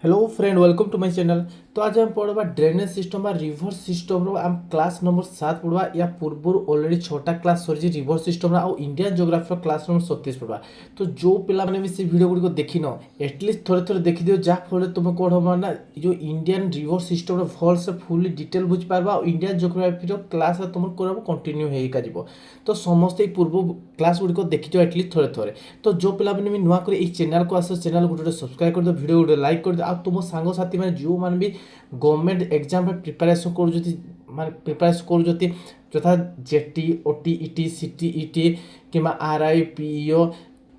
Hello friend, welcome to my channel. तो आज हम पढ़वा ड्रेनेज सिस्टम रिभर सिस्टम आम क्लास नंबर 7 पढ़वा। या पूर्व ऑलरेडी 6टा क्लास सरी रिभर सिस्टम आउ इंडियन जोग्राफी क्लास नंबर 37 पढ़वा। तो जो पिलाने भी से वीडियो गुड़ी देखी न एटलिस्ट थोड़े थोड़े देखी दियो, जहाँफल तुम कौन हम ना जो इंडियन रिभर सिस्टम भल से फुली डिटेल बुझी पार्बा और इंडियन जोग्राफी क्लास तुम कौन कंटिन्यू हो। तो समस्ते पूर्व क्लास गुड़ी देखी एटलिस्ट थोड़े थोड़े। तो जो पिलाने भी नुआ कर चैनल को आस चैनल गोटे सब्सक्राइब कर दो, वीडियो गोटे लाइक कर दो। आ तुम सांगसाथी मैंने जो मैंने भी गवर्नमेंट एग्जाम प्रिपारेसन कर यथा जेटी ओटी इटी सीटी इटी कि आर आई पीओ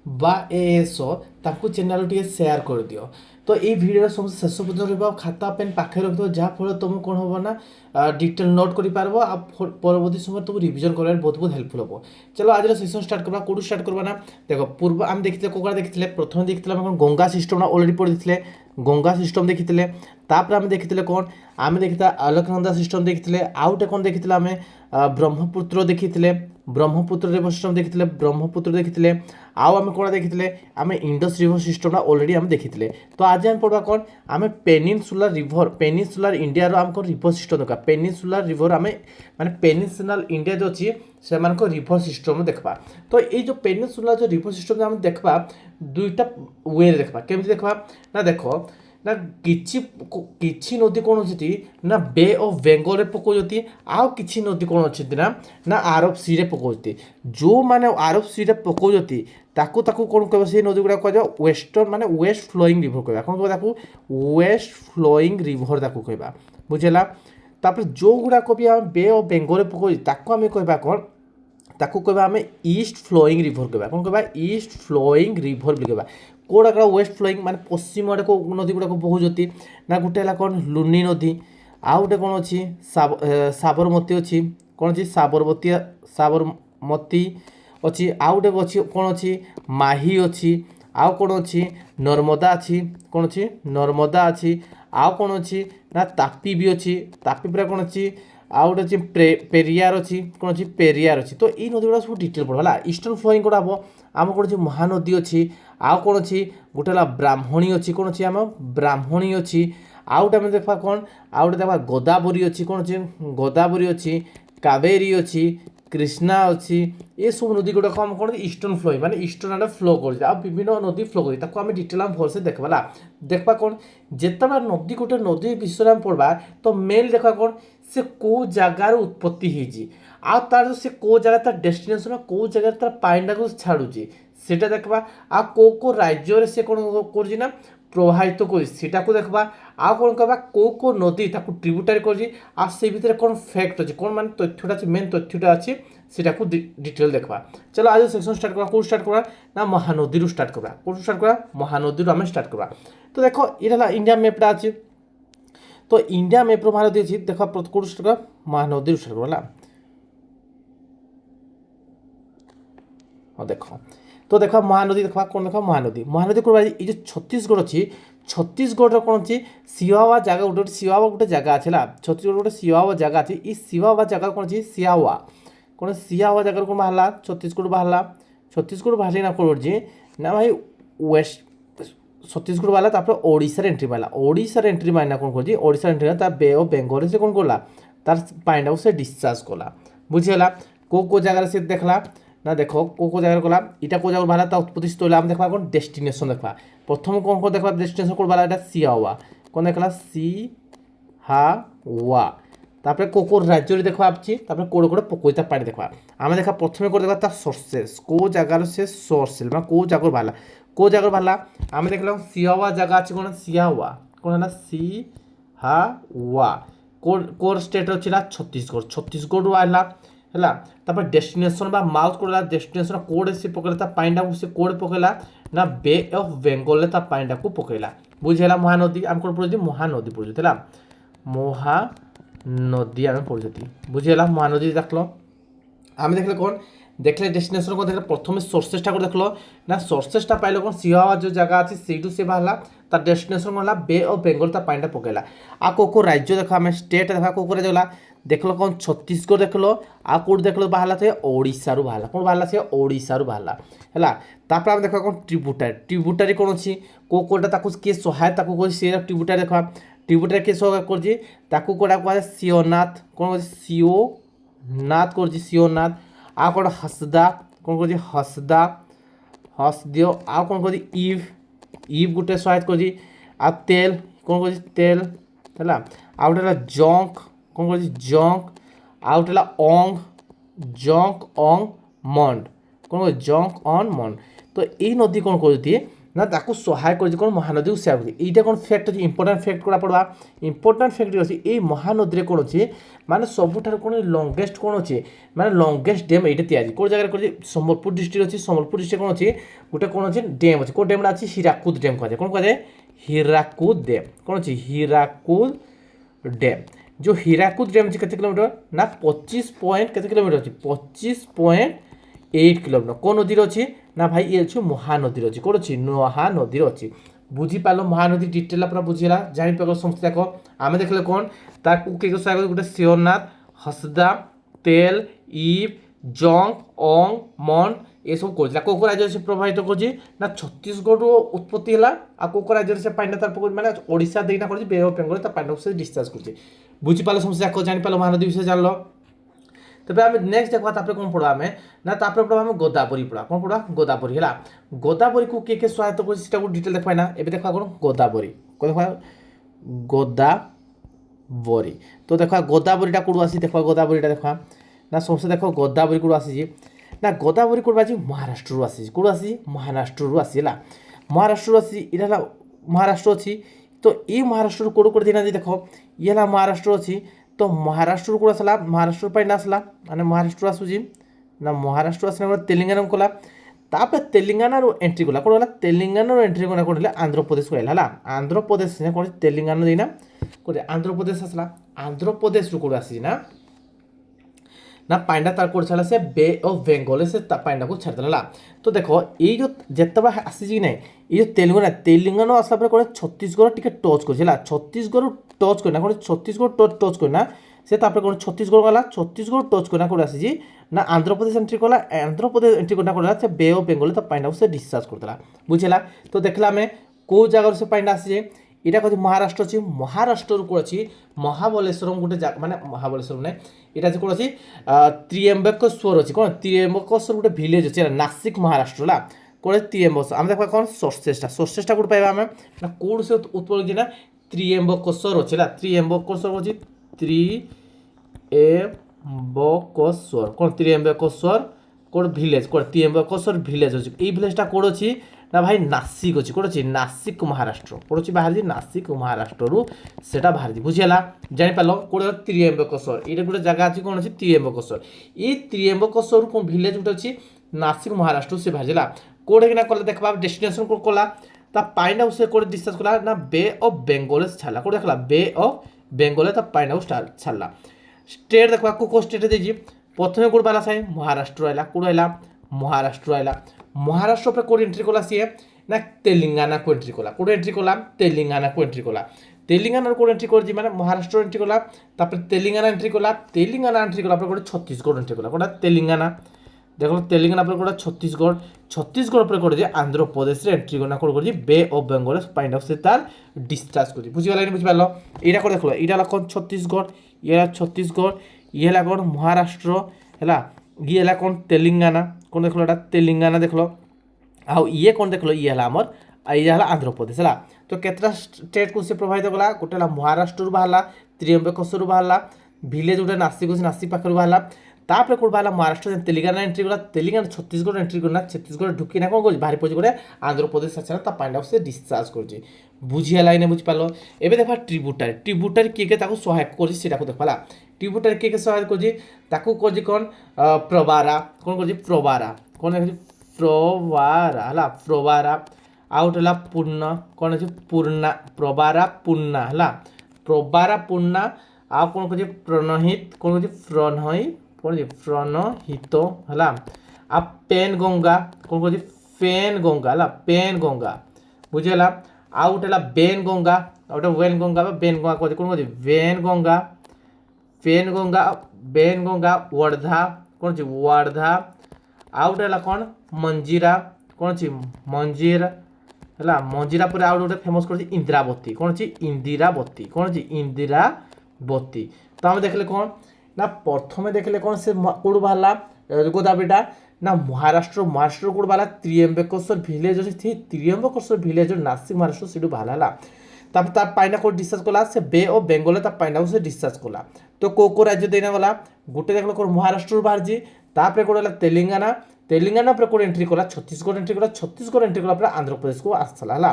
बा एएसओ ताकू चैनल टे सेयार कर दियो। तो ये भिडियो समस्त शेष पर्यटन रहा। खाता पेन पाखे रखिद जहाँफल तुम कौन हम ना डिटेल नोट कर परवर्ती समय तुम रिविजन कर बहुत बहुत हेल्पफुल हम। चलो आज सेसन स्टार्ट करवा। कौटू स्टार्ट करवा ना देख पूर्व आम देखते कौन देखते प्रथम देखते गंगा सिस्टम अलरेडी पढ़ी गंगा सिस्टम देखी तापर आम देखी कौन आम देखी अलकनंदा सिस्टम देखी आउ गोटे कौन देखी आम ब्रह्मपुत्र देखी ब्रह्मपुत्र रिवर सिस्टम देखी ब्रह्मपुत्र देखी आउ आम कौन देखी आम इंडस रिवर सिस्टम अलरेडी आम देखी। तो आज आम पढ़वा कौन आम पेनिनसुलर इंडिया आम कौन रिवर सिस्टम देखा पेनिनसुलर रिवर आम माने पेनिनसुलर इंडिया जो अच्छी से रिवर सिस्टम देखा। तो ये जो पेनिनसुलर जो रिवर सिस्टम आम देखा दुईटा वे देखा केमी देखा ना देख ना किछि नदी कौन अच्छी ना बे ऑफ बेंगल पकाउती आउ किछि नदी कौन अच्छी ना ना आरब सी रे पकाउती। जो माने आरब सी रे पकाउती ताकू ताकू कौन कह से नदी गुड़ा कह वेस्टर्न माने वेस्ट फ्लोइंग रिवर कह कौन कह वेस्ट फ्लोइंग रिवर ताकू कह बुझेगा। तापर जो गुड़ाक भी आम बे ऑफ बेंगल पकाउती ताकू आम कह कौन ताकू कहबा आम ईस्ट फ्लोइंग रिवर कहबा कौन कहबा ईस्ट फ्लोइंग रिवर भी कहबा। कौड़ा कौड़ा वेस्ट फ्लोइंग माने पश्चिम आड़े को नदी गुड़ाक बहुचती ना गोटे है कौन लुनी नदी आउ गोटे कौन अच्छी साबरमती अच्छी कौन अच्छी साबरमती अच्छी आउ गोटे अच्छी कौन अच्छी माही अच्छी आउ कौन अच्छी नर्मदा अच्छी कौन अच्छी नर्मदा अच्छी आउ कौन अच्छी ना तापी भी अच्छी तापी पूरा कौन अच्छी आउ गोटे अच्छी पेरियार अच्छी कौन अच्छी पेरियार अच्छी। तो ये नदी गुड़ा सब डिटेल पढ़ा है। ईस्टर्न फ्लोइंग कौन हम आम कौन अच्छी महानदी अच्छी आउ कौन अच्छी गोटे है ब्राह्मणी अच्छी कौन अच्छी आम ब्राह्मणी अच्छी आउ गोटे देखा कौन आउ गोटे देखा गोदावरी अच्छी कौन अच्छी गोदावरी अच्छी कावेरी अच्छी कृष्णा अच्छी ये सब नदी गुड़ाक आम कौन ईस्टर्न फ्लोइंग माने ईस्टर्न आड़े फ्लो कर विभिन्न नदी फ्लो कर आम डिटेल आम भलसे देखा देखा कौन जिते नदी गोटे नदी विषय में पढ़वा तो मेन देखा कौन से कौ जगार उत्पत्ति होती आ तार से कौ जगह तार डेस्टिनेशन कौ जगह तार पानी को छाड़ुची सेटा देखा आ को राज्य से कौन कर प्रभावित कर देखा आ कौन कहवा को नदी ट्रिब्यूटारी कर से भितर कौन फैक्ट अच्छे कौन मान तथ्यटा मेन तथ्यटा अच्छे सेटा को डिटेल देखा। चलो आज सेक्शन स्टार्ट करा कौन स्टार्ट करा ना महानदी स्टार्ट करा कौन स्टार्ट करा महानदी आम स्टार्ट करा। तो देखो ये इंडिया मैपटा अच्छे तो इंडिया मैप्र महानदी अच्छी देख कौन स्टार्ट करा महानदी स्टार्ट करा हाँ देख। तो देखा महानदी देखा कौन देखा महानदी महानदी कौन ये जो छत्तीसगढ़ अच्छी छत्तीसगढ़ कौन अच्छी सिवावा जगह गोटे सिवावा गोटे जगह अच्छे छत्तीसगढ़ गोटे सिवावा जगह अच्छी ये सिवावा जगह कौन अच्छी सियावा कौन सियावा जगह कौन बाहर छत्तीसगढ़ बाहर ना कौन ना भाई वेस्ट छत्तीसगढ़ वाला तापर ओडिशा एंट्री मारला ओडिशा एंट्री मारना कौन कर ओडिशा एंट्री तार बे ऑफ बेंगल से कौन कला तार पानी से डिस्चार्ज कला बुझीगला को जगह से देखला ना देखो को जगह कला इटा को जगह बाहर उत्पत्ति स्थल आम देखा कौन डेस्टिनेशन देखा प्रथम कौन कौन देखा डेस्टिनेशन कौन बाहर सियावा कौन देखला सी हा वा तापर को राज्य देखा आपसी कोड़े कोड़े पकोता पानी देखा आम देखा प्रथम को देखा सोर्सेस को जगार से सोर्सेल मैं कौ जगह बाहर को जगह बाहर आम देख सियावा जगह अच्छे कौन सियावा कौन है सी हा वा कोर स्टेट अच्छी छत्तीसगढ़ बाहर है तापर डेस्टिनेशन बा माउथ कोड़ा डेस्टिनेशन कोड से पकड़ा पानी से कोड पकड़ा ना बे ऑफ बेंगल पानी को पकड़ा बुझेगा महानदी आम कौन पढ़ी महानदी पढ़ी महानदी आम पढ़ी बुझेगा महानदी देखल आम देखले कौन देखले डेस्टिनेशन को देखले प्रथम सोर्सेसटा को देखल ना सोर्सेसटा पाइल कौन सिहावा जो जगह अच्छे से बाहर ତା ଡେଷ୍ଟିନେସନ୍ କ'ଣ ହେଲା ବେ ଅଫ୍ ବେଙ୍ଗଲ ତା ପାଣିଟା ପକେଇଲା। ଆଉ କେଉଁ ରାଜ୍ୟ ଦେଖ ଆମେ ଷ୍ଟେଟ୍ ଦେଖା କେଉଁ ରାଜ୍ୟ ଗଲା ଦେଖିଲ କ'ଣ ଛତିଶଗଡ଼ ଦେଖିଲ ଆଉ କେଉଁଠି ଦେଖିଲ ବାହାରିଲା ସେ ଓଡ଼ିଶାରୁ ବାହାରିଲା କ'ଣ ବାହାରିଲା ସେ ଓଡ଼ିଶାରୁ ବାହାରିଲା ହେଲା। ତାପରେ ଆମେ ଦେଖିବା କ'ଣ ଟ୍ରିବ୍ୟୁଟାରୀ କ'ଣ ଅଛି କେଉଁଟା ତାକୁ କିଏ ସହାୟତା ତାକୁ କହୁଛି ସେ ଟ୍ରିବ୍ୟୁଟାରୀ ଦେଖିବା ଟ୍ରିବ୍ୟୁଟାରୀ କିଏ ସହାୟତା କରୁଛି ତାକୁ କେଉଁଟା କୁହାଯାଏ ସିଓନାଥ କ'ଣ କହୁଛି ସିଓନାଥ କରୁଛି ସିଓନାଥ ଆଉ କ'ଣ ହସଦା କ'ଣ କରୁଛି ହସଦା ହସଦିଅ ଆଉ କ'ଣ କରୁଛି ଇଭ୍ ଗୋଟେ ସହାୟତା କରୁଛି ଆଉ ତେଲ କ'ଣ କରୁଛି ତେଲ ହେଲା ଆଉ ଗୋଟେ ହେଲା ଜଙ୍କ କ'ଣ କରୁଛି ଜଙ୍କ ଆଉ ଗୋଟେ ହେଲା ଜଙ୍କ ଅଙ୍ଗ ମଣ୍ଡ କ'ଣ କରୁଛି ଜଙ୍କ ଅନ୍ ମଣ୍ଡ। ତ ଏଇ ନଦୀ କ'ଣ କରୁଛି ନା ତାକୁ ସହାୟ କରୁଛି କ'ଣ ମହାନଦୀକୁ ସେୟା କରୁଛି। ଏଇଟା କ'ଣ ଫ୍ୟାକ୍ଟ ଅଛି ଇମ୍ପୋର୍ଟାଣ୍ଟ ଫ୍ୟାକ୍ଟ ଗୁଡ଼ା ପଢ଼ବା ଇମ୍ପୋର୍ଟାଣ୍ଟ ଫ୍ୟାକ୍ଟ ଅଛି ଏଇ ମହାନଦୀରେ କ'ଣ ଅଛି ମାନେ ସବୁଠାରୁ କ'ଣ ଲଙ୍ଗେଷ୍ଟ କ'ଣ ଅଛି ମାନେ ଲଙ୍ଗେଷ୍ଟ ଡ୍ୟାମ୍ ଏଇଟା ତିଆରି କେଉଁ ଜାଗାରେ କରୁଛି ସମ୍ବଲପୁର ଡିଷ୍ଟ୍ରିକ୍ଟ ଅଛି ସମ୍ବଲପୁର ଡିଷ୍ଟ୍ରିକ୍ଟ କ'ଣ ଅଛି ଗୋଟେ କ'ଣ ଅଛି ଡ୍ୟାମ୍ ଅଛି କେଉଁ ଡ୍ୟାମ୍ଟା ଅଛି ହୀରାକୁଦ ଡ୍ୟାମ୍ କୁହାଯାଏ କ'ଣ କୁହାଯାଏ ହୀରାକୁଦ ଡ୍ୟାମ୍ କ'ଣ ଅଛି ହୀରାକୁଦ ଡ୍ୟାମ୍ जो हीराकुद डैम अच्छी केते किलोमीटर ना 25 पॉइंट केते किलोमीटर अच्छी 25.8 किलोमीटर कौन नदी अच्छी ना भाई ये अच्छी महानदी अच्छी कौन अच्छी महानदी अच्छी बुझी पाल महानदी डिटेल पूरा बुझीला जापर समस्त देख आम देखले कौन ताकू गोटे शिवनाथ हसदा तेल इव जंग अंग मन ये सब कौ राज्य से प्रभावित कर छत्तीसगढ़ उत्पत्ति है आ कौ राज्य से पानी तार माने ओडिशा देना कर बे अफ बेंगल पानी से डिस्चार्ज कर बुझीपाल समस्या जापाल महानदी विषय जान लो तबे आम नेक्स्ट देखा तापर कौन पढ़ा आम ना तापर पढ़ा आम गोदावरी पढ़ा कौन पढ़ा गोदावरी है गोदावरी को किए सहायता कर डिटेल देखा ना ए देखा कौन गोदावरी देखा गोदावरी तो देखा गोदावरीटा कौन आसी देखा गोदावरीटा देखा ना समस्या देख गोदावरी कौन आसी ना गोदावरी कौन आज महाराष्ट्र आसी कौन आसी महाराष्ट्र आसी है महाराष्ट्र आसी इला महाराष्ट्र अच्छी तो ये महाराष्ट्र कौन कौन दिन देख ये महाराष्ट्र अच्छी तो महाराष्ट्र कौन आसला महाराष्ट्र पानी आसला माने महाराष्ट्र आसूसी ना महाराष्ट्र आसला तेलंगाना कला तापर तेलंगाना एंट्री कला कौन है तेलंगाना एंट्री कला कौन है आंध्र प्रदेश कहला आंध्र प्रदेश कौन तेलंगाना देना कौन आंध्र प्रदेश आसला आंध्र प्रदेश कौन आसी ना पांडा तार कोड छाड़ा से बे ऑफ बेंगल से पांडा को छाड़देला तो देखो ये जो जिते आसी ना ये तेलंगाना आसला पर कौन छत्तीसगढ़ टी टच कर छत्तीसगढ़ टच करना कौन छत्तीसगढ़ टच करना से कौन छत्तीसगढ़ गला छत्तीसगढ़ टच करना कौन आसी ना आंध्र प्रदेश एंट्री कला आंध्र प्रदेश एंट्री करना कौन से बे ऑफ बेंगल पांडा से डिस्चार्ज करदेला बुझेगा तो देखला आम कौ जगार से पांडा आसी এটা কত মহারাষ্ট্র আছে মহারাষ্ট্রর কোন আছে মহাবলেশ্বরম গোটে মানে মহাবলেশ্বরম নাই এটা আছে কোন আছে ত্রিয়ম্বকেশ্বর আছে কোন ত্রিয়ম্বকেশ্বর গোটে ভিলেজ আছে নাসিক মহারাষ্ট্র লা কোন ত্রিয়ম্বকেশ্বর আমরা দেখবা কোন সোর্সেসটা কোড পাইবা আমি না কোড সে উৎপত্তি না ত্রিয়ম্বকেশ্বর আছে লা ত্রিয়ম্বকেশ্বর আছে ত্রিয়ম্বকেশ্বর কোন ত্রিয়ম্বকেশ্বর কোড ভিলেজ কোড ত্রিয়ম্বকেশ্বর ভিলেজ আছে এই ভিলেজটা কোড আছে ना भाई नासिक अच्छी कौन अच्छी नासिक महाराष्ट्र कौन अच्छी बाहर नासिक महाराष्ट्र से बाहर बुझीगला जापार कौन त्रियम्बकेश्वर ये गोटे जगह अच्छी कौन अच्छी त्रियम्बकेश्वर ये त्रियम्बकेश्वर कौन भिलेज गोटे अच्छी नासिक महाराष्ट्र से बाहर कौटे कि कला देखा डेस्टिनेशन कौन कला पानी से कौन डिस्चार्ज कला ना बे अफ बेंगल छाड़ा कौन देखला बे अफ बेंगल पानी छाड़ा स्टेट देखा कौ स्टेट देखिए प्रथम कौन बाला साए महाराष्ट्र आएगा कौन आएगा महाराष्ट्र आएगा महाराष्ट्र पर कौन एंट्री कला सी ना तेलंगाना को एंट्री कला कौन एंट्री कला तेलंगाना को एंट्री कला तेलंगाना कौन एंट्री कर माने महाराष्ट्र एंट्री कला तेलंगाना एंट्री कला तेलंगाना एंट्री कला कौन छत्तीसगढ़ एंट्री कला कौन तेलंगाना देखो तेलंगाना पर कौन छत्तीसगढ़ छत्तीसगढ़ पर कौन आंध्र प्रदेश एंट्री करना कौन कर बे अफ बेंगल पानी से तार डिस्चार्ज कर बुझीगला बुझीपार यहाँ कौन देख यहाँ कौन छत्तीसगढ़ ये छत्तीसगढ़ ये कौन महाराष्ट्र है ये कौन तेलंगाना कौन देख ला तेलंगाना देख लो आउ ये कौन देख लो ये आमर ये आंध्र प्रदेश है तो केतटा स्टेट को से प्रभावित कला गोटे महाराष्ट्र बाहर त्रियम्बकेश्वर बाहर भिलेज गोटे नासिक अच्छे नासिक पाखे बाहर तापर कौन बाहर महाराष्ट्र तेलंगाना एंट्री कला तेलंगाना छत्तीसगढ़ एंट्री करना छत्तीसगढ़ ढुकिना कौन कर बाहर पहुँच गोटे आंध्र प्रदेश आसा पानी से डिस्चार्ज कर बुझीगला ना बुझीपार एवं देखा ट्रिब्यूटारी ट्रिब्यूटारी किए सहायक कर देखा ट्रिब्यूटारी किए सहायक कर कौन प्रवारा कौन कर प्रवारा कौन देख प्रवारा है प्रवारा आउट है पूर्ण कौन अच्छे पूर्णा प्रवारा पूर्णा है प्रवारा पूर्णा आ कौन कर प्रणहित कौन कर प्रणहित कौन प्रणहित है आ पेन गंगा कौन कर पेन गंगा है पेन गंगा बुझेगा ଆଉ ଗୋଟେ ହେଲା ବେନ୍ ଗଙ୍ଗା, ଆଉ ଗୋଟେ ୱେନ୍ ଗଙ୍ଗା ବା ବେନ୍ ଗଙ୍ଗା କହନ୍ତି, କ'ଣ କହନ୍ତି Wainganga, Penganga, Wainganga, Wardha କ'ଣ ଅଛି ୱାର୍ଧା, ଆଉ ଗୋଟେ ହେଲା କ'ଣ ମଞ୍ଜିରା, କ'ଣ ଅଛି ମଞ୍ଜିର ହେଲା, ମଞ୍ଜିରା ପରେ ଆଉ ଗୋଟେ ଫେମସ୍ କ'ଣ ଅଛି ଇନ୍ଦିରାବତୀ, କ'ଣ ଅଛି ଇନ୍ଦିରାବତୀ, କ'ଣ ଅଛି ଇନ୍ଦିରାବତୀ। ତ ଆମେ ଦେଖିଲେ କ'ଣ ନା ପ୍ରଥମେ ଦେଖିଲେ କ'ଣ ସେ କେଉଁଠୁ ବାହାରିଲା ଗୋଦାବରୀଟା ନା ମହାରାଷ୍ଟ୍ର କୋଉଠୁ ବାହାରିଲା ତ୍ରିୟମ୍ବକେଶ୍ୱର ଭିଲେଜ ଅଛି, ସେ ତ୍ରିୟମ୍ବକେଶ୍ୱର ଭିଲେଜ ନାସିକ ମହାରାଷ୍ଟ୍ର ସେଇଠୁ ବାହାରିଲା ହେଲା। ତାପରେ ତା ପାଣିଟା କେଉଁଠି ଡିସଚାର୍ଜ କଲା ସେ ବେ ଅଫ୍ ବେଙ୍ଗଲରେ ତା ପାଣିଟାକୁ ସେ ଡିସଚାର୍ଜ କଲା। ତ କେଉଁ ରାଜ୍ୟ ଦେଇନା ଗଲା ଗୋଟେ ଦେଖିଲେ କ'ଣ ମହାରାଷ୍ଟ୍ରରୁ ବାହାରିଛି, ତାପରେ କେଉଁଟା ହେଲା ତେଲେଙ୍ଗାନା, ତେଲେଙ୍ଗାନା ପରେ କେଉଁଠି ଏଣ୍ଟ୍ରି କଲା ଛତିଶଗଡ଼ ଏଣ୍ଟ୍ରି କଲା, ଛତିଶଗଡ଼ ଏଣ୍ଟ୍ରି କଲା ପରେ ଆନ୍ଧ୍ରପ୍ରଦେଶକୁ ଆସିଲା ହେଲା।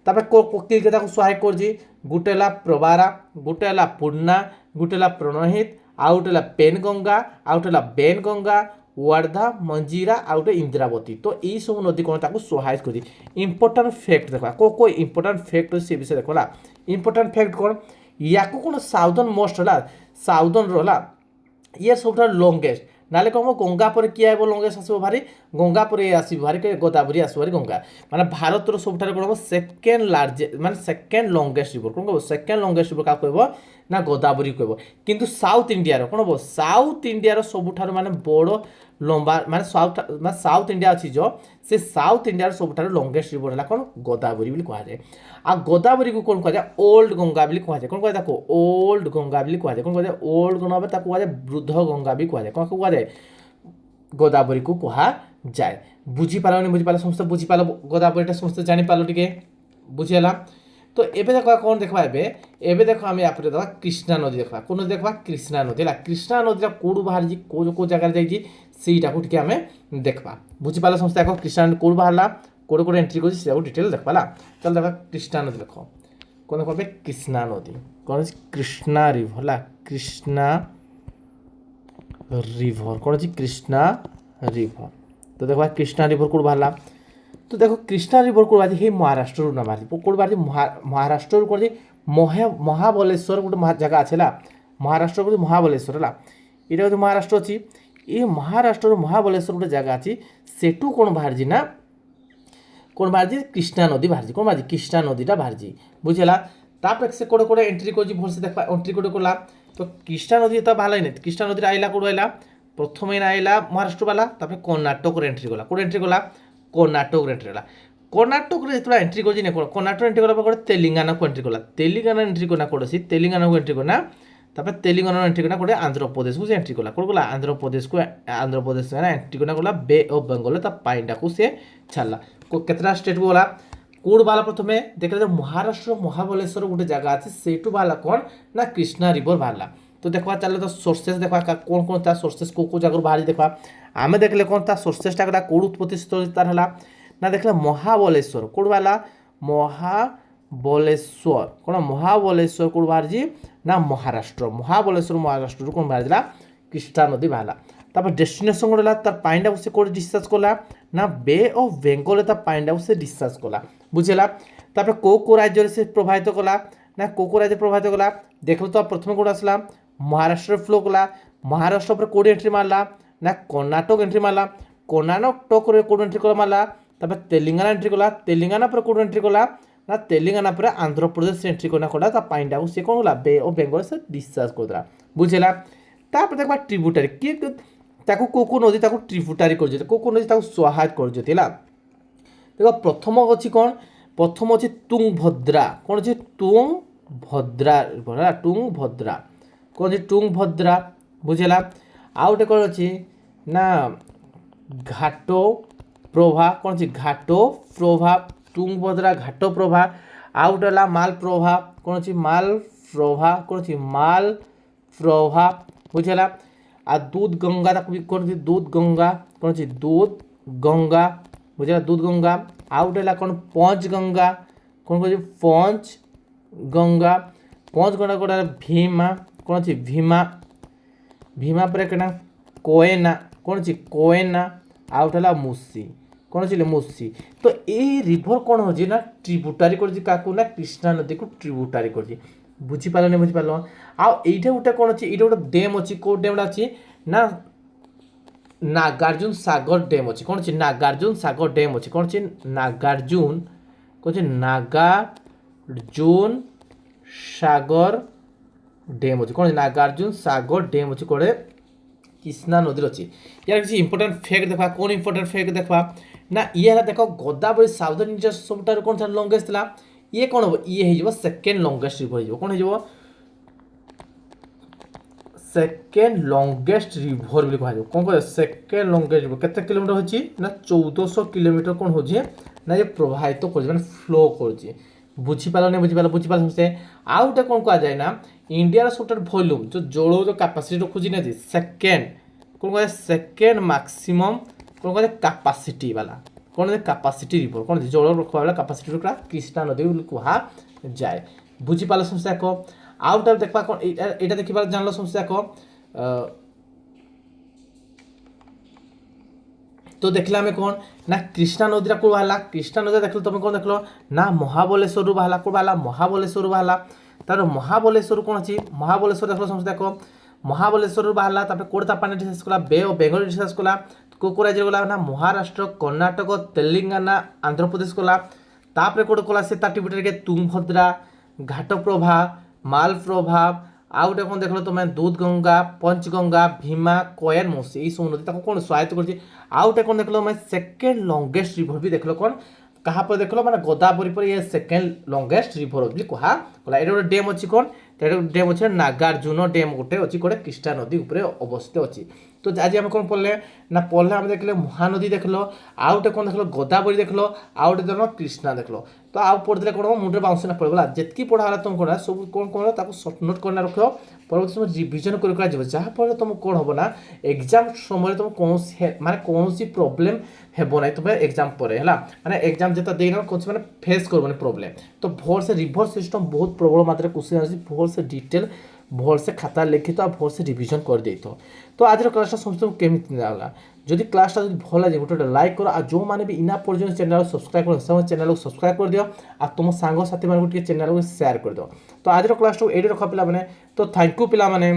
ତାପରେ କିଏ ତାକୁ ସହାୟକ କରୁଛି ଗୋଟେ ହେଲା ପ୍ରବାରା, ଗୋଟେ ହେଲା ପୂର୍ଣ୍ଣା, ଗୋଟେ ହେଲା ପ୍ରଣହିତ, ଆଉ ଗୋଟେ ହେଲା ପେନ୍ ଗଙ୍ଗା, ଆଉ ଗୋଟେ ହେଲା ବେନ୍ ଗଙ୍ଗା, ୱାର୍ଧା, ମଞ୍ଜିରା ଆଉ ଗୋଟେ ଇନ୍ଦିରାବତୀ। ତ ଏଇସବୁ ନଦୀ କ'ଣ ତାକୁ ସହାୟକ କରୁଛି। ଇମ୍ପୋର୍ଟାଣ୍ଟ ଫ୍ୟାକ୍ଟ ଦେଖା କେଉଁ ଇମ୍ପୋର୍ଟାଣ୍ଟ ଫ୍ୟାକ୍ଟ ଅଛି ସେ ବିଷୟରେ ଦେଖ ହେଲା। ଇମ୍ପୋର୍ଟାଣ୍ଟ ଫ୍ୟାକ୍ଟ କ'ଣ ୟାକୁ କ'ଣ ସାଉଦର୍ନ ମୋଷ୍ଟ ହେଲା, ସାଉଦର୍ନର ହେଲା ଇଏ ସବୁଠାରୁ ଲଙ୍ଗେଷ୍ଟ, ନହେଲେ କ'ଣ ଗଙ୍ଗା ପରେ କିଏ ଆସିବ ଲଙ୍ଗେଷ୍ଟ ଆସିବ ଭାରି, ଗଙ୍ଗା ପରେ ଆସିବ ଭାରି ଗୋଦାବରୀ ଆସିବ ଭାରି ଗଙ୍ଗା, ମାନେ ଭାରତର ସବୁଠାରୁ କ'ଣ ହେବ ସେକେଣ୍ଡ ଲାର୍ଜେଷ୍ଟ ମାନେ ସେକେଣ୍ଡ ଲଙ୍ଗେଷ୍ଟ ରିଭର, କ'ଣ କହିବ ସେକେଣ୍ଡ ଲଙ୍ଗେଷ୍ଟ ରିଭର କାହାକୁ କହିବ ନା ଗୋଦାବରୀ କହିବ। କିନ୍ତୁ ସାଉଥ ଇଣ୍ଡିଆର କ'ଣ ହେବ ସାଉଥ ଇଣ୍ଡିଆର ସବୁଠାରୁ ମାନେ ବଡ଼ ଲମ୍ବା ମାନେ ସାଉଥ ଇଣ୍ଡିଆ ଅଛି ଯେଉଁ ସେ ସାଉଥ ଇଣ୍ଡିଆର ସବୁଠାରୁ ଲଙ୍ଗେଷ୍ଟ ରିଭର ହେଲା କ'ଣ ଗୋଦାବରୀ ବୋଲି କୁହାଯାଏ। ଆଉ ଗୋଦାବରୀକୁ କ'ଣ କୁହାଯାଏ ଓଲ୍ଡ ଗଙ୍ଗା ବୋଲି କୁହାଯାଏ, କ'ଣ କୁହାଯାଏ ତାକୁ ଓଲ୍ଡ ଗଙ୍ଗା ବୋଲି କୁହାଯାଏ, କ'ଣ କୁହାଯାଏ ଓଲ୍ଡ ଗଙ୍ଗା ତାକୁ କୁହାଯାଏ ବୃଦ୍ଧ ଗଙ୍ଗା ବି କୁହାଯାଏ, କ'ଣ କୁହାଯାଏ ଗୋଦାବରୀକୁ କୁହାଯାଏ। ବୁଝିପାରିଲ ସମସ୍ତେ ବୁଝିପାରିଲ ଗୋଦାବରୀଟା ସମସ୍ତେ ଜାଣିପାରିଲ ଟିକେ ବୁଝିହେଲା। তো ଏବେ ଦେଖ କ'ଣ ଦେଖିବା ଏବେ ଦେଖ ଆମେ ୟାପରେ ଦେଖିବା କୃଷ୍ଣା ନଦୀ ଦେଖିବା, କେଉଁ ନଦୀ ଦେଖିବା କୃଷ୍ଣା ନଦୀ ହେଲା। କୃଷ୍ଣା ନଦୀଟା କେଉଁଠୁ ବାହାରିଛି କେଉଁ ଜାଗାରେ ଯାଇଛି ସେଇଟାକୁ ଟିକେ ଆମେ ଦେଖିବା। ବୁଝିପାରିଲ ସମସ୍ତେ ଦେଖ କୃଷ୍ଣା ନଦୀ କେଉଁଠୁ ବାହାରିଲା କେଉଁଠି ଏଣ୍ଟ୍ରି କରୁଛି ସେଇଟାକୁ ଡିଟେଲ ଦେଖିବା ହେଲା। ଚାଲ ଦେଖ କୃଷ୍ଣା ନଦୀ ଦେଖ କ'ଣ ଦେଖ କୃଷ୍ଣା ନଦୀ କ'ଣ ଅଛି କୃଷ୍ଣା ରିଭର ହେଲା, କୃଷ୍ଣା রিভর কোণ আছে কৃষ্ণা রিভর। তো দেখো কৃষ্ণা রিভর কোড বাহারা, তো দেখো কৃষ্ণা রিভর কোড বাজি হে মহারাষ্ট্র না বাহারি কোড বাজি মহারাষ্ট্র কোড মহাবলেশ্বর গোটে জায়গা আছে না, মহারাষ্ট্র কোড মহাবলেশ্বর হল এটা হচ্ছে মহারাষ্ট্র অছি, এই মহারাষ্ট্র মহাবলেশ্বর গোটে জায়গা আছে সেটু কোণ বাহারছি না কোণ বাহারছি কৃষ্ণা নদী বাহারছি, কোণ বাহারছি কৃষ্ণা নদীটা বাহারছি বুঝলা। তারপরে সে কোড়ে কোড়ে এন্ট্রি করছি ভলসে দেখবা এন্ট্রি কোড়ে করলাম। তো কৃষ্ণা নদী তো ভালোই না, কৃষ্ণা নদীর আইলা কোড় আইলা প্রথমে আইলা মহারাষ্ট্র বালা, তারপরে কর্ণাটকের এন্ট্রি কলা, কোড়ে এন্ট্রি কলা কর্ণাটকের এন্ট্রি কলা। কর্ণাটকের যেত এন্ট্রি করছি না কর্ণাটক এন্ট্রি কলা পরে তেলেঙ্গানাকে এন্ট্রি কলা, তেলেঙ্গানা এন্ট্রি করা করেছি তেলেঙ্গানাকে এন্ট্রি করা, তারপরে তেলেঙ্গানা এন্ট্রি করা করে আন্ধ্রপ্রদেশকে সে এন্ট্রি কলা কোড কলা আন্ধ্রপ্রদেশ এন্ট্রি করা কলা বে অফ বেঙ্গলে তা পাইনটাকে সে ছাড়লা। কেতটা স্টেট গলা কোড বালা প্রথমে দেখলে মহারাষ্ট্র মহাবলেশ্বর গোটে জায়গা আছে সেইটু বাহারা কোণ না কৃষ্ণা রিভর বাহারা। তো দেখবা চালে তো সোর্সেস দেখবা কোণ কোণ তার সোর্সেস কেউ কেউ জায়গার বাহারি দেখবা আমি দেখলে কোণ তার সোর্সেসটা কোড উৎপত্তি স্থল তার হলা না দেখলে মহাবলেশ্বর কোড বাহারা মহাবলেশ্বর কোণ মহাবলেশ্বর কোড বাহারছি না মহারাষ্ট্র মহারাষ্ট্র কোণ বাহারা কৃষ্ণা নদী বাহারা। তারপর ডেস্টিনেশন গোটে তার পানিটা সে কোটি ডিসচার্জ কলা না বে অফ বেঙ্গলে তার পানিটা সে ডিসচার্জ কলা বুঝলা। তারপরে কেউ রাজ্যের সে প্রবাহিত কলা না কেউ রাজ্যে প্রবাহিত কলা দেখলো তো প্রথমে কোড আসলা মহারাষ্ট্রের ফ্লো কলা, মহারাষ্ট্র পরে কোড এন্ট্রি মারলা না কর্ণাটক এন্ট্রি মারলা, কর্ণাটক কোড এন্ট্রি কলা মারলা, তারপরে তেলেঙ্গানা এন্ট্রি কলা, তেলেঙ্গানা পরে কোড এন্ট্রি কলা না তেলেঙ্গানা পরে আন্ধ্রপ্রদেশ এন্ট্রি কলা তার পানিটা সে কোণ কলা বে অফ বেঙ্গলে সে ডিসচার্জ করদেলা বুঝলা। তারপরে দেখবা ট্রিব্যুটারি কিଏ ତାକୁ କେଉଁ ନଦୀ ତାକୁ ଟ୍ରିବ୍ୟୁଟାରି କରୁଛନ୍ତି, କେଉଁ ନଦୀ ତାକୁ ସହାୟକ କରୁଛନ୍ତି ହେଲା। ଦେଖ ପ୍ରଥମ ଅଛି କ'ଣ ପ୍ରଥମ ଅଛି ତୁଙ୍ଗଭଦ୍ରା, କ'ଣ ଅଛି ତୁଙ୍ଗଭଦ୍ରା ହେଲା ତୁଙ୍ଗଭଦ୍ରା କ'ଣ ଅଛି ତୁଙ୍ଗଭଦ୍ରା ବୁଝିଲା। ଆଉ ଗୋଟେ କ'ଣ ଅଛି ନା ଘାଟ ପ୍ରଭା, କ'ଣ ଅଛି ଘାଟ ପ୍ରଭା ତୁଙ୍ଗଭଦ୍ରା ଘାଟ ପ୍ରଭା। ଆଉ ଗୋଟେ ହେଲା ମାଲପ୍ରଭା, କ'ଣ ଅଛି ମାଲପ୍ରଭା, କ'ଣ ଅଛି ମାଲପ୍ରଭା ବୁଝିଲା। আর দুধ গঙ্গা তাকে করছি দুধ গঙ্গা, কোণ আছে দুধ গঙ্গা বুঝলা দুধ গঙ্গা। আউ গোটে হল কোণ পঞ্চ গঙ্গা, কোণ করছি পঞ্চ গঙ্গা, পঞ্চ গঙ্গা গোটা ভীমা, কোণ আছে ভীমা, ভীমা পরে কেনা কোয়েনা, কোণ আছে কোয়েনা। আউ গোটে হল মুসি, কোণ আছে মুসি। তো এই রিভর কোণ হচ্ছে না ট্রিব্যুটারি করছি কাকু না কৃষ্ণা নদীকে ট্রিব্যুটারি করছি বুঝিপারনি বুঝিপারল। আউ এইটা গোটে কোণ আছে এইটা গোটে ড্যাম ଅଛି কেউ ড্যামটা আছে না নাগার্জুন সাগর ড্যাম ଅଛି, কোণ আছে নাগার্জুন সাগর ড্যাম ଅଛି, কোণ আছে নাগার্জুন କହୁଛି ନାଗାର୍ଜୁନ ସାଗର ଡ୍ୟାମ୍ ଅଛି। କ'ଣ ଅଛି? ନାଗାର୍ଜୁନ ସାଗର ଡ୍ୟାମ୍ ଅଛି କୁଆଡ଼େ? কৃষ্ণা নদীর অছি। ইয়ার কিছু ইম্পর্টাট ফ্যাক্ট দেখা। কোন ইম্পর্টাট ফ্যাক্ট দেখা না ইয়ে হল দেখ গোদাবরী সাউথর্ন ইন্ডিয়া সবুঠার কোন ଥିଲା লংগেস্ট ଥିଲା। ইয়ে কোন হব? ইয়ে হয়ে যাব সেকেন্ড লংগেস্ট রিভর হয়ে যাব। কোন হয়ে যাব? সেকেন্ড লংগেস্ট রিভর বলে কুহযাব। কোন কহ? সেকেন্ড লংগেস্ট রিভর কেতে কিলোমিটার হচ্ছে? না 1400 কিলোমিটার কোন হচ্ছে? না যে প্রবাহিত করছে মানে ফ্লো করছে। বুঝিপার না বুঝিপার বুঝিপার সমস্তে আউ গোটে কোন কুহযায় না ইন্ডিয়ার সবটার ভଲ୍ୟୁম যে জল যে কাপাসিটি রখুছি না সেকেন্ড কোন কুহযায়? সেকেন্ড ম্যাক্সিমম কোন কুহযায়? কাপাসিটি বালা কোন কাপাসিটি রিভর কোন জল রখবা বেলা কাপাসিটি রখা কৃষ্ণা নদী বলে কুহযায়। বুঝিপার সমস্তে এক আউটা দেখবা কোন এটা দেখিবার জানলো সমস্তে এক তো দেখলে আমি কোন না কৃষ্ণা নদীটা কোন বাহারা? কৃষ্ণা নদী দেখলো তুমি কোন দেখলো না মহাবলেশ্বরু বাহারা। কোন বাহারা? মহাবলেশ্বরু বাহারা। তার মহাবলেশ্বর কোন আছে? মহাবলেশ্বর দেখলো সমস্তে দেখো মহাবলেশ্বরু বাহারা। তারপরে কোড়তা পানি ডিসকাস কলা বে অফ বেঙ্গল ডিসকাস কলা কোন রাজ্য গলা না মহারাষ্ট্র কর্ণাটক তেলেঙ্গানা আন্ধ্রপ্রদেশ গলা। তারপরে কোড কলা সে তার টিবিটারে তুঙ্গভদ্রা ঘাটপ্রভা মালপ্রভা ଆଉ ଗୋଟେ କ'ଣ ଦେଖିଲ ତୁମେ ଦୁଧଗଙ୍ଗା ପଞ୍ଚଗଙ୍ଗା ଭୀମା କୟାର ମୌସି ଏଇସବୁ ନଦୀ ତାକୁ କ'ଣ ସହାୟତା କରୁଛି। ଆଉ ଗୋଟେ କ'ଣ ଦେଖିଲ ତୁମେ ସେକେଣ୍ଡ ଲଙ୍ଗେଷ୍ଟ ରିଭର ବି ଦେଖିଲ କ'ଣ କାହା ପରେ ଦେଖିଲ ମାନେ ଗୋଦାବରୀ ପରେ ଇଏ ସେକେଣ୍ଡ ଲଙ୍ଗେଷ୍ଟ ରିଭର ବୋଲି କୁହାଗଲା। ଏଇଟା ଗୋଟେ ଡ୍ୟାମ୍ ଅଛି କ'ଣ? ଏଇଟା ଗୋଟେ ଡ୍ୟାମ୍ ଅଛି ନାଗାର୍ଜୁନ ଡ୍ୟାମ୍ ଗୋଟେ ଅଛି ଗୋଟେ କୃଷ୍ଣା ନଦୀ ଉପରେ ଅବସ୍ଥିତ ଅଛି। তো আজ আমি কোন পড়লে না পড়লে আমি দেখলে মহানদী দেখলো আউ গোটে কোন দেখলো গোদাবরী দেখলো আউ গোটে দেখলো কৃষ্ণা দেখলো। তো আউ পড়লে কোন মুন্ডে বাউন্স না পড়গলা যেতকি পড়া হলা তুমি কোন সব কোন কোন তাকে শর্ট নোট করে রাখো পরবর্তী সময় রিভিজন করে করা যাব যাহা ফলে তুমি কোন হবো না এক্সাম সময় তুমি কোনসি মানে কোনসি প্রবলেম হেব নাই তুমি এক্সাম পরে হলা মানে এক্সাম যেটা দেই না কোনসি মানে ফেস করবনি প্রবলেম। তো ভোর সে রিভর সিস্টেম বহুত প্রবল মাত্রায় কোশ্চেন আছে ভোর সে ডিটেল ভলসে খাতা লিখিত আর ভলসে রিভিজন করে দিত। তো আজর ক্লাসটা সমস্ত কেমিতি লাগলা যদি ক্লাসটা যদি ভাল লাগে গোটে লাইক কর আর যে বি ইনা পর্যন্ত চ্যানেল সবসক্রাইব করে সে চ্যানেল সবসক্রাইব করে দিও আর তোমার সাংসাথী মানুষ চ্যানেল সেয়ার করে দিও। তো আজর ক্লাসটা এইটি রখ পিলা মানে তো থ্যাংক ইউ পিলা মানে।